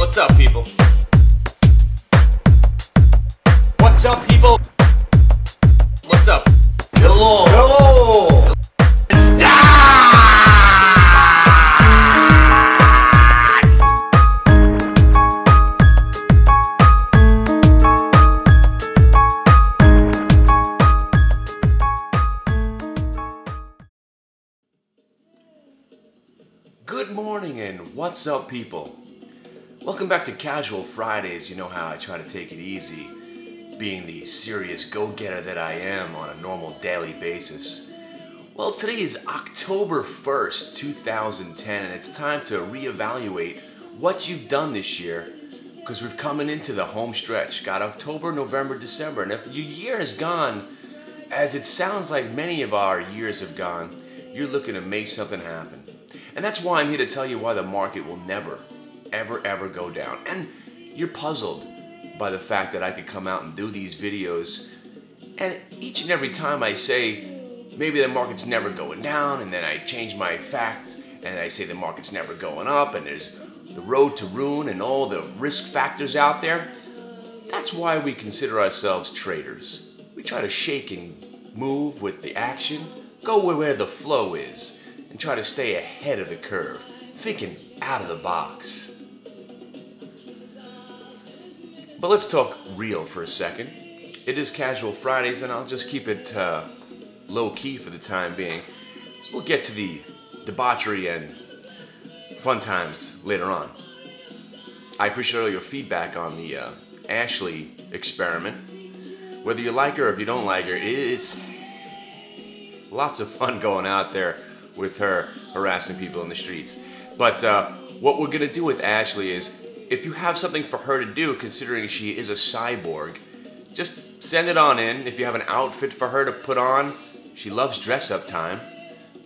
What's up, people? What's up, people? What's up? Hello. Hello! Good morning and what's up, people? Welcome back to Casual Fridays. You know how I try to take it easy, being the serious go-getter that I am on a normal daily basis. Well, today is October 1st, 2010, and it's time to reevaluate what you've done this year, because we're coming into the home stretch. Got October, November, December, and if your year has gone, as it sounds like many of our years have gone, you're looking to make something happen. And that's why I'm here to tell you why the market will never, ever go down. And you're puzzled by the fact that I could come out and do these videos, and each and every time I say maybe the market's never going down, and then I change my facts and I say the market's never going up, and there's the road to ruin and all the risk factors out there. That's why we consider ourselves traders. We try to shake and move with the action, go where the flow is, and try to stay ahead of the curve, thinking out of the box. But let's talk real for a second. It is Casual Fridays, and I'll just keep it low-key for the time being. So we'll get to the debauchery and fun times later on. I appreciate all your feedback on the Ashley experiment. Whether you like her or if you don't like her, it is lots of fun going out there with her harassing people in the streets. But what we're going to do with Ashley is, if you have something for her to do, considering she is a cyborg, just send it on in. If you have an outfit for her to put on, she loves dress-up time.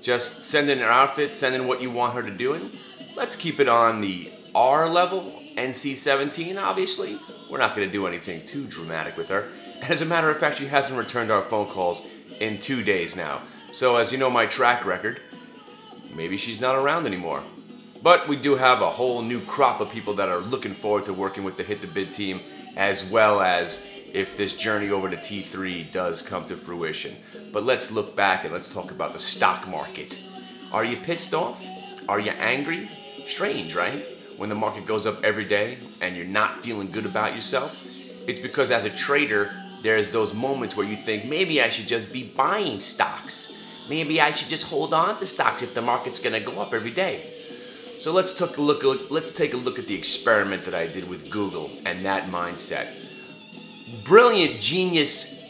Just send in her outfit, send in what you want her to do, and let's keep it on the R level, NC-17, obviously. We're not going to do anything too dramatic with her. As a matter of fact, she hasn't returned our phone calls in 2 days now. So as you know my track record, maybe she's not around anymore. But we do have a whole new crop of people that are looking forward to working with the Hit the Bid team, as well as if this journey over to T3 does come to fruition. But let's look back and let's talk about the stock market. Are you pissed off? Are you angry? Strange, right? When the market goes up every day and you're not feeling good about yourself. It's because as a trader, there's those moments where you think, maybe I should just be buying stocks. Maybe I should just hold on to stocks if the market's going to go up every day. So let's take a look at the experiment that I did with Google and that mindset. Brilliant, genius,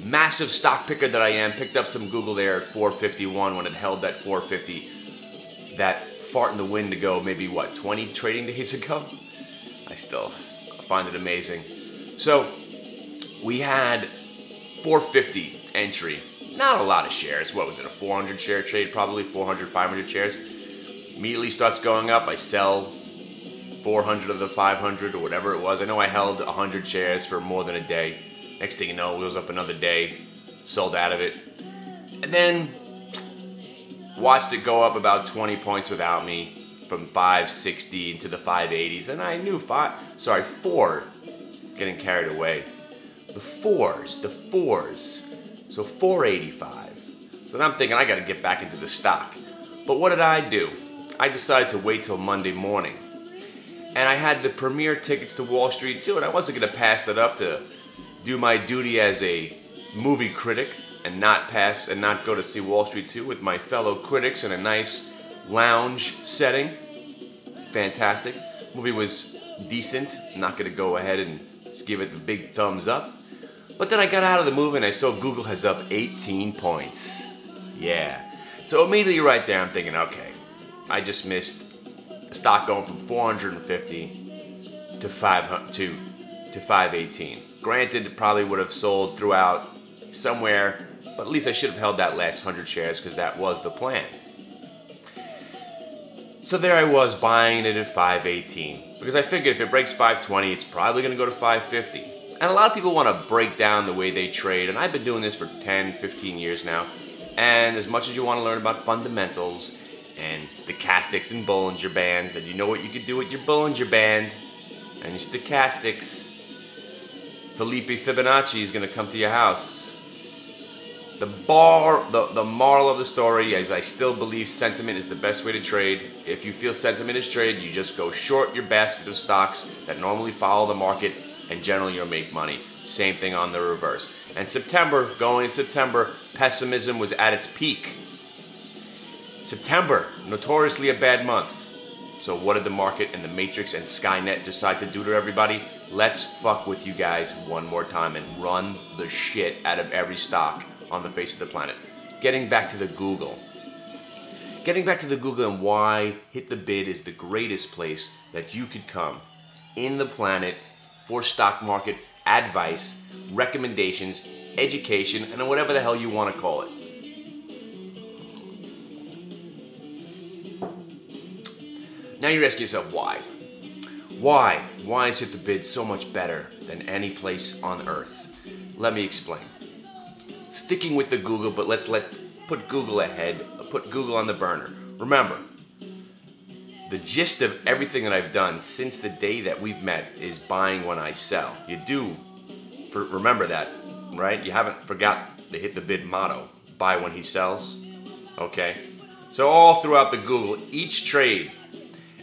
massive stock picker that I am, picked up some Google there at 451 when it held that 450. That fart in the wind to go maybe, what, 20 trading days ago? I still find it amazing. So we had 450 entry. Not a lot of shares. What was it, a 400 share trade? Probably 400, 500 shares. Immediately starts going up. I sell 400 of the 500 or whatever it was. I know I held 100 shares for more than a day. Next thing you know, it was up another day. Sold out of it. And then watched it go up about 20 points without me from 560 into the 580s. And I knew four, getting carried away. The fours. So 485. So then I'm thinking I got to get back into the stock. But what did I do? I decided to wait till Monday morning. And I had the premier tickets to Wall Street too, and I wasn't going to pass it up to do my duty as a movie critic and not go to see Wall Street 2 with my fellow critics in a nice lounge setting. Fantastic. Movie was decent. I'm not going to go ahead and just give it the big thumbs up. But then I got out of the movie and I saw Google has up 18 points. Yeah. So immediately right there I'm thinking, okay, I just missed the stock going from 450 to 518. Granted, it probably would have sold throughout somewhere, but at least I should have held that last 100 shares because that was the plan. So there I was buying it at 518 because I figured if it breaks 520, it's probably going to go to 550. And a lot of people want to break down the way they trade, and I've been doing this for 10, 15 years now. And as much as you want to learn about fundamentals and stochastics and Bollinger Bands, and you know what you could do with your Bollinger Band, and your stochastics. Felipe Fibonacci is going to come to your house. The moral of the story is I still believe sentiment is the best way to trade. If you feel sentiment is trade, you just go short your basket of stocks that normally follow the market, and generally you'll make money. Same thing on the reverse. And going in September, pessimism was at its peak. September, notoriously a bad month. So what did the market and the Matrix and Skynet decide to do to everybody? Let's fuck with you guys one more time and run the shit out of every stock on the face of the planet. Getting back to the Google and why Hit the Bid is the greatest place that you could come in the planet for stock market advice, recommendations, education, and whatever the hell you want to call it. Now you're asking yourself, why? Why is Hit the Bid so much better than any place on earth? Let me explain. Sticking with the Google, but put Google ahead, put Google on the burner. Remember, the gist of everything that I've done since the day that we've met is buying when I sell. You do remember that, right? You haven't forgot the Hit the Bid motto, buy when he sells, okay? So all throughout the Google, each trade,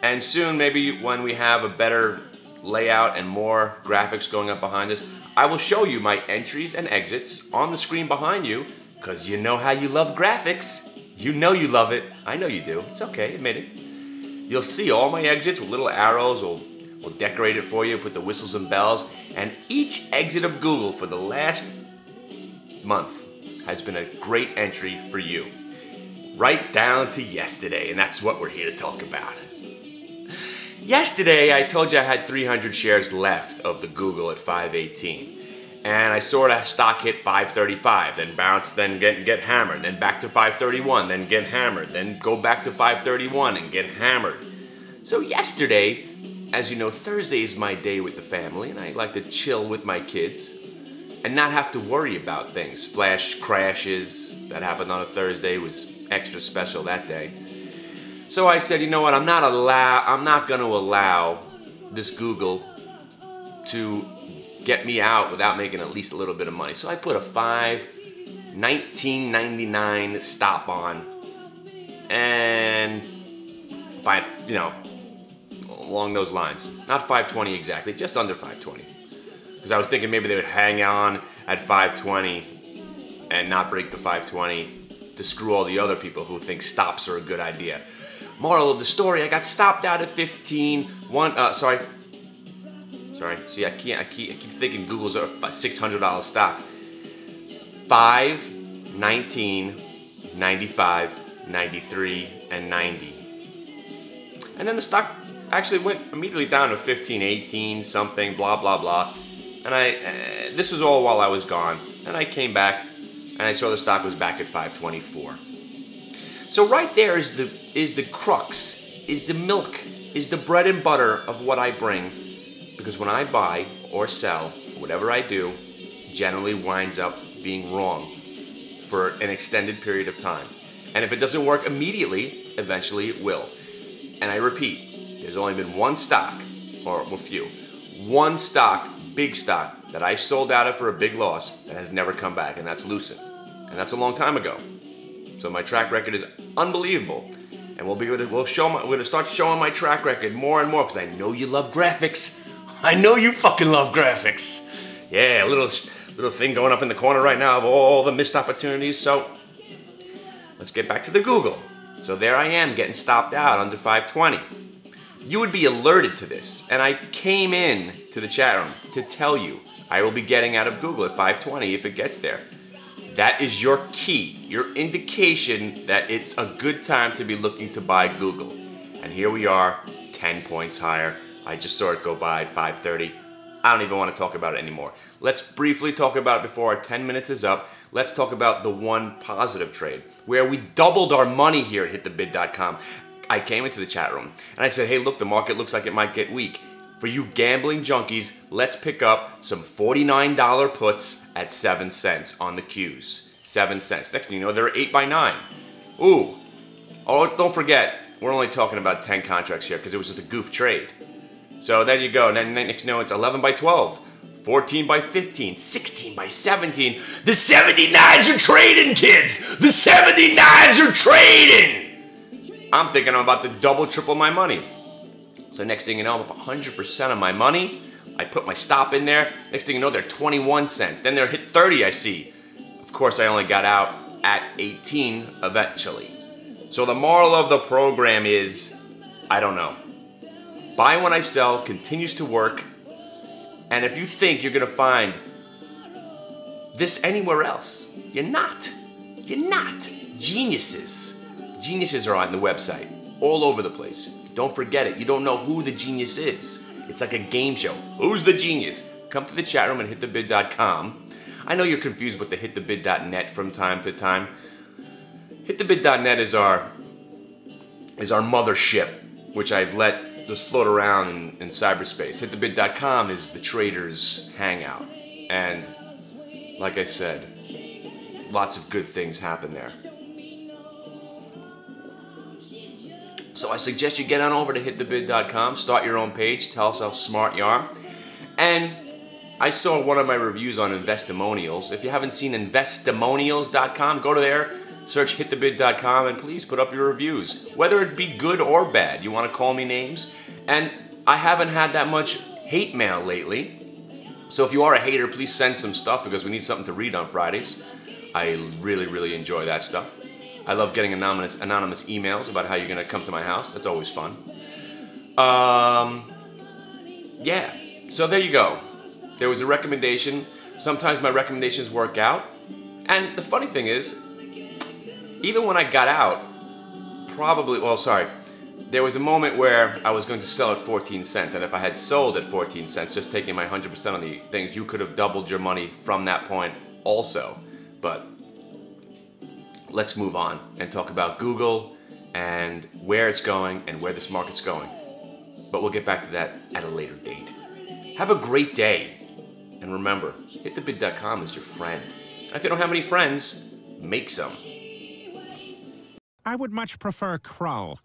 and soon maybe when we have a better layout and more graphics going up behind us, I will show you my entries and exits on the screen behind you, because you know how you love graphics. You know you love it. I know you do. It's okay, admit it. You'll see all my exits with little arrows. We'll decorate it for you, put the whistles and bells. And each exit of Google for the last month has been a great entry for you. Right down to yesterday, and that's what we're here to talk about. Yesterday, I told you I had 300 shares left of the Google at 518. And I saw a stock hit 535, then bounce, then get hammered, then back to 531, then get hammered, then go back to 531 and get hammered. So yesterday, as you know, Thursday is my day with the family, and I like to chill with my kids and not have to worry about things. Flash crashes that happened on a Thursday was extra special that day. So I said, you know what, I'm not going to allow this Google to get me out without making at least a little bit of money. So I put a $19.99 stop on, and along those lines. Not 520 exactly, just under 520. Because I was thinking maybe they would hang on at 520 and not break the 520 to screw all the other people who think stops are a good idea. Moral of the story, I got stopped out at 15. Sorry. See, I keep thinking Google's a $600 stock. 5, 19, 95, 93, and 90. And then the stock actually went immediately down to 15, 18, something, blah, blah, blah. And this was all while I was gone. And I came back, and I saw the stock was back at 524. So right there is the crux, is the milk, is the bread and butter of what I bring. Because when I buy or sell, whatever I do, generally winds up being wrong for an extended period of time. And if it doesn't work immediately, eventually it will. And I repeat, there's only been one stock, or a few, one stock, big stock, that I sold out of for a big loss that has never come back, and that's Lucent. And that's a long time ago. So my track record is unbelievable. And we're going to start showing my track record more and more, because I know you love graphics. I know you fucking love graphics. Yeah, a little thing going up in the corner right now of all the missed opportunities. So let's get back to the Google. So there I am getting stopped out under 520. You would be alerted to this. And I came in to the chat room to tell you I will be getting out of Google at 520 if it gets there. That is your key, your indication that it's a good time to be looking to buy Google. And here we are, 10 points higher. I just saw it go by at 5:30. I don't even want to talk about it anymore. Let's briefly talk about it before our 10 minutes is up. Let's talk about the one positive trade where we doubled our money here at hitthebid.com. I came into the chat room and I said, hey, look, the market looks like it might get weak. For you gambling junkies, let's pick up some $49 puts at 7 cents on the Qs. 7 cents. Next thing you know, they're 8 by 9. Ooh. Oh, don't forget, we're only talking about 10 contracts here because it was just a goof trade. So there you go. And then next you know, it's 11 by 12, 14 by 15, 16 by 17. The 79s are trading, kids! The 79s are trading! I'm thinking I'm about to double, triple my money. So next thing you know, I'm up 100% of my money. I put my stop in there. Next thing you know, they're 21 cents. Then they're hit 30, I see. Of course, I only got out at 18 eventually. So the moral of the program is, I don't know. Buy when I sell continues to work. And if you think you're going to find this anywhere else, you're not. You're not. Geniuses. Geniuses are on the website. All over the place. Don't forget it. You don't know who the genius is. It's like a game show. Who's the genius? Come to the chat room at hitthebid.com. I know you're confused with the hitthebid.net from time to time. Hitthebid.net is our mothership, which I've let just float around in cyberspace. Hitthebid.com is the traders' hangout. And like I said, lots of good things happen there. So I suggest you get on over to hitthebid.com, start your own page, tell us how smart you are. And I saw one of my reviews on Investimonials. If you haven't seen Investimonials.com, go to there, search hitthebid.com, and please put up your reviews. Whether it be good or bad, you want to call me names. And I haven't had that much hate mail lately. So if you are a hater, please send some stuff because we need something to read on Fridays. I really, really enjoy that stuff. I love getting anonymous emails about how you're going to come to my house. That's always fun. Yeah, so there you go. There was a recommendation. Sometimes my recommendations work out. And the funny thing is, even when I got out, there was a moment where I was going to sell at 14 cents. And if I had sold at 14 cents, just taking my 100% on the things, you could have doubled your money from that point also. But let's move on and talk about Google and where it's going and where this market's going. But we'll get back to that at a later date. Have a great day. And remember, hitthebid.com is your friend. And if you don't have any friends, make some. I would much prefer Krull.